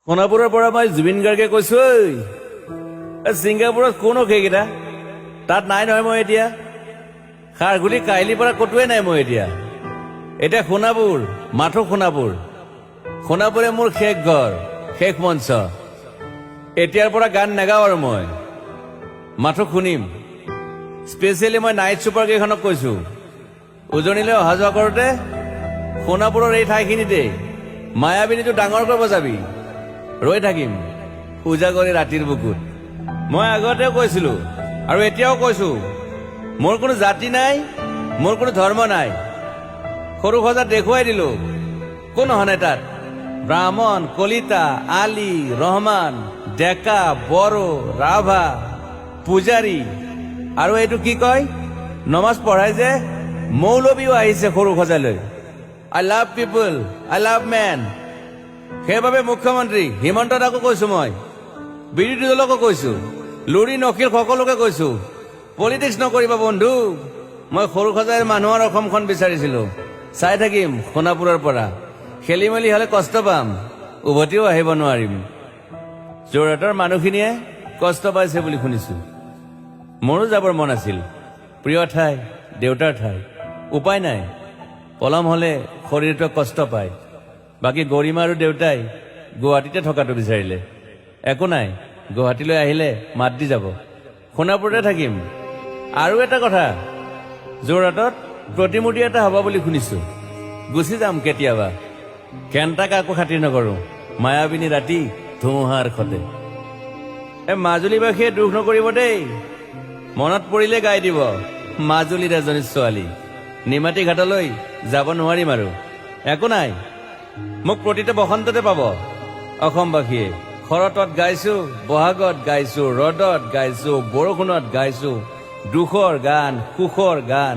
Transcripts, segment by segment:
সোণাপুৰৰ পৰা মই জুবিন গাৰ্গে কৈছো। ছিংগাপুৰত কোন সেইকেইটা তাত নাই নহয়। মই এতিয়া খাৰঘুলি কাহিলীৰ পৰা ক'তোৱে নাই। মই এতিয়া সোণাপুৰ, মাথো সোণাপুৰ। সোণাপুৰে মোৰ শেষ ঘৰ, শেষ মঞ্চ। এতিয়াৰ পৰা গান নাগাওঁ আৰু মই মাথো শুনিম। স্পেচিয়েলি মই নাইট ছুপাৰ কেইখনক কৈছো, উজনিলৈ অহা যোৱা কৰোঁতে সোণাপুৰৰ এই ঠাইখিনিতে মায়াবিনীটো ডাঙৰকৈ বজাবি। ৰৈ থাকিম উজাগৰি ৰাতিৰ বুকুত। মই আগতেও কৈছিলো আৰু এতিয়াও কৈছো, মোৰ কোনো জাতি নাই, মোৰ কোনো ধৰ্ম নাই। সৰু সজাত দেখুৱাই দিলো কোন হনে তাত ব্ৰাহ্মণ, কলিতা, আলী, ৰহমান, ডেকা, বড়ো, ৰাভা, পূজাৰী আৰু এইটো কি কয় নমাজ পঢ়াই যে মৌলবীও আহিছে সৰু সজালৈ। I love people, I love man. সেইবাবে মুখ্যমন্ত্ৰী হিমন্ত দাকো কৈছো, মই বিৰোধী দলকো কৈছো, লুৰি নকিল সকলোকে কৈছো, পলিটিক্স নকৰিবা বন্ধু। মই সৰু সজাইৰ মানুহৰ অসমখন বিচাৰিছিলো। চাই থাকিম সোণাপুৰৰ পৰা। খেলি মেলি হলে কষ্ট পাম, উভতিও আহিব নোৱাৰিম। যোৰহাটৰ মানুহখিনিয়ে কষ্ট পাইছে বুলি শুনিছো। মোৰো যাবৰ মন আছিল। প্ৰিয় ঠাই, দেউতাৰ ঠাই। উপায় নাই, পলম হলে শৰীৰটোৱে কষ্ট পায়। বাকী গৰিমা আৰু দেউতাই গুৱাহাটীতে থকাটো বিচাৰিলে। একো নাই, গুৱাহাটীলৈ আহিলে মাত দি যাব। সোণাপুৰতে থাকিম। আৰু এটা কথা, যোৰহাটত প্ৰতিমূৰ্তি এটা হ'ব বুলি শুনিছো। গুচি যাম কেতিয়াবা। কেণ্টাক আকৌ খাতিৰ নকৰো। মায়াবিনী ৰাতি ধুমুহাৰ খতে। মাজুলীবাসীয়ে দুখ নকৰিব দেই। মনত পৰিলে গাই দিব মাজুলীৰ এজনী ছোৱালী। নিমাতী ঘাটলৈ যাব নোৱাৰিম আৰু। একো নাই, মোক প্ৰতিটো বসন্ততে পাব অসমবাসীয়ে। শৰতত গাইছো, বহাগত গাইছো, ৰ'দত গাইছো, বৰষুণত গাইছো। দুখৰ গান, সুখৰ গান,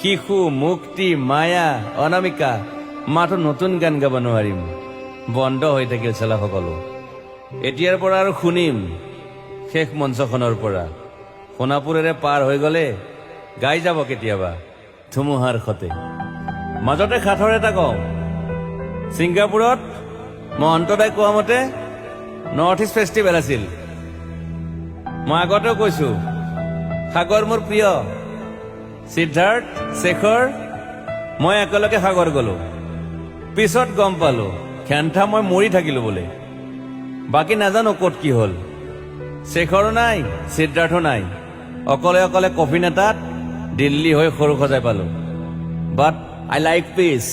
শিশু, মুক্তি, মায়া, অনামিকা। মাথো নতুন গান গাব নোৱাৰিম। বন্ধ হৈ থাকিল চেলা সকলো। এতিয়াৰ পৰা আৰু শুনিম শেষ মঞ্চখনৰ পৰা। সোণাপুৰেৰে পাৰ হৈ গলে গাই যাব কেতিয়াবা ধুমুহাৰ খতে। মাজতে সাঁথৰ এটা কওঁ, ছিংগাপুৰত মহন্তদাই কোৱা মতে নৰ্থ ইষ্ট ফেষ্টিভেল আছিল। মই আগতেও কৈছো, সাগৰ মোৰ প্ৰিয়। সিদ্ধাৰ্থ, শেখৰ, মই একেলগে সাগৰ গলো। পিছত গম পালো খেন্থা মই মৰি থাকিলো বোলে। বাকী নাজানো ক'ত কি হল। শেখৰো নাই, সিদ্ধাৰ্থো নাই। অকলে অকলে কফি নেতাত দিল্লী হৈ সৰু সজাই পালো। বাট আই লাইক পিচ।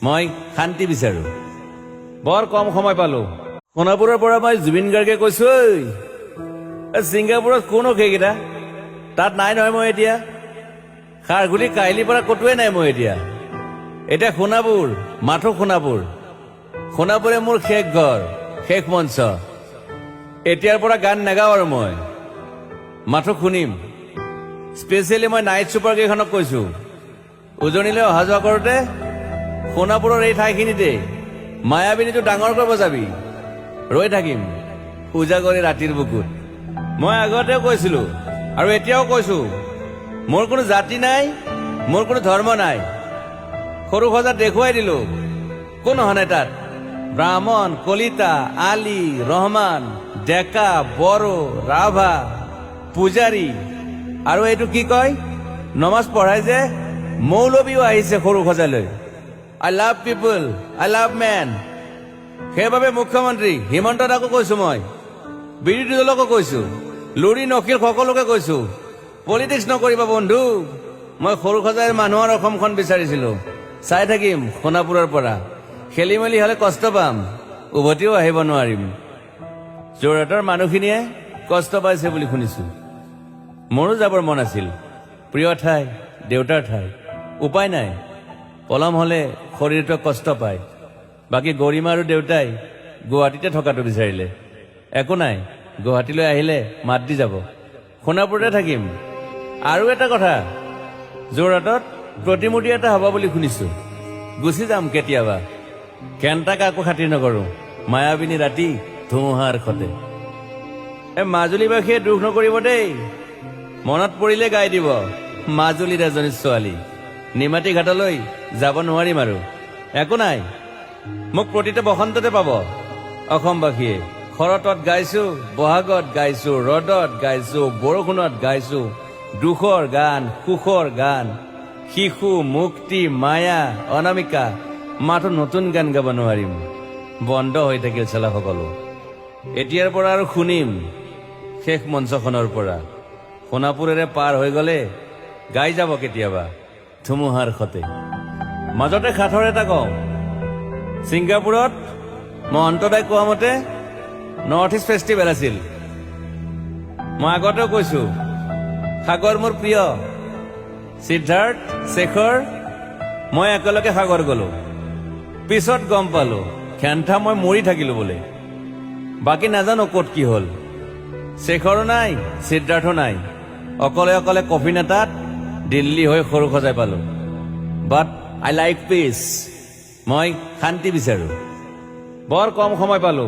মই শান্তি বিচাৰো। বৰ কম সময় পালো। সোণাপুৰৰ পৰা মই জুবিন গাৰ্গে কৈছো, ছিংগাপুৰত কোন সেইকেইটা তাত নাই নহয়। মই এতিয়া খাৰঘুলি কাহিলীৰ পৰা ক'তোৱে নাই। মই এতিয়া সোণাপুৰ, মাথো সোণাপুৰ। সোণাপুৰে মোৰ শেষ ঘৰ, শেষ মঞ্চ। এতিয়াৰ পৰা গান নাগাওঁ আৰু মই মাথো শুনিম। স্পেচিয়েলি মই নাইট ছুপাৰ কেইখনক কৈছো, উজনিলৈ অহা যোৱা কৰোঁতে সোণাপুৰৰ এই ঠাইখিনিতে মায়াবিনীটো ডাঙৰকৈ বজাবি। ৰৈ থাকিম উজাগৰি ৰাতিৰ বুকুত। মই আগতেও কৈছিলো আৰু এতিয়াও কৈছো, মোৰ কোনো জাতি নাই, মোৰ কোনো ধৰ্ম নাই। সৰু সজাত দেখুৱাই দিলো কোন হনে তাত ব্ৰাহ্মণ, কলিতা, আলী, ৰহমান, ডেকা, বড়ো, ৰাভা, পূজাৰী আৰু এইটো কি কয় নমাজ পঢ়াই যে মৌলবীও আহিছে সৰু সজালৈ। I love people, I love man. সেইবাবে মুখ্যমন্ত্ৰী হিমন্ত দাকো কৈছো, মই বিৰোধী দলকো কৈছো, লুৰি নকিল সকলোকে কৈছো, পলিটিক্স নকৰিবা বন্ধু। মই সৰু সজাইৰ মানুহৰ অসমখন বিচাৰিছিলো। চাই থাকিম সোণাপুৰৰ পৰা। খেলি মেলি হলে কষ্ট পাম, উভতিও আহিব নোৱাৰিম। যোৰহাটৰ মানুহখিনিয়ে কষ্ট পাইছে বুলি শুনিছো। মোৰো যাবৰ মন আছিল। প্ৰিয় ঠাই, দেউতাৰ ঠাই। উপায় নাই, পলম হলে শৰীৰটোৱে কষ্ট পায়। বাকী গৰিমা আৰু দেউতাই গুৱাহাটীতে থকাটো বিচাৰিলে। একো নাই, গুৱাহাটীলৈ আহিলে মাত দি যাব। সোণাপুৰতে থাকিম। আৰু এটা কথা, যোৰহাটত প্ৰতিমূৰ্তি এটা হ'ব বুলি শুনিছো। গুচি যাম কেতিয়াবা। কেণ্টাক আকৌ খাতিৰ নকৰো। মায়াবিনী ৰাতি ধুমুহাৰ খতে। মাজুলীবাসীয়ে দুখ নকৰিব দেই। মনত পৰিলে গাই দিব মাজুলীৰ এজনী ছোৱালী। নিমাতী ঘাটলৈ যাব নোৱাৰিম আৰু। একো নাই, মোক প্ৰতিটো বসন্ততে পাব অসমবাসীয়ে শৰতত গাইছো, বহাগত গাইছো, ৰদত গাইছো, বৰষুণত গাইছো, দুখৰ গান, সুখৰ গান, শিশু, মুক্তি, মায়া, অনামিকা, মাথো নতুন গান গাব নোৱাৰিম। বন্ধ হৈ থাকিল চেলা সকলো। এতিয়াৰ পৰা আৰু শুনিম শেষ মঞ্চখনৰ পৰা। সোণাপুৰেৰে পাৰ হৈ গলে গাই যাব কেতিয়াবা ধুমুহাৰ সতে। মাজতে সাঁথৰ এটা কওঁ, ছিংগাপুৰত মহন্তদাই কোৱা মতে নৰ্থ ইষ্ট ফেষ্টিভেল আছিল। মই আগতেও কৈছো সাগৰ মোৰ প্ৰিয়। সিদ্ধাৰ্থ, শেখৰ, মই একেলগে সাগৰ গলো। পিছত গম পালো খেন্থা মই মৰি থাকিলো বোলে। বাকী নাজানো ক'ত কি হ'ল। শেখৰো নাই, সিদ্ধাৰ্থো নাই। অকলে অকলে কফিন এটাত দিল্লী হৈ সৰু সজাই পালো। বাট আই লাইক পিচ। মই শান্তি বিচাৰো। বৰ কম সময় পালো।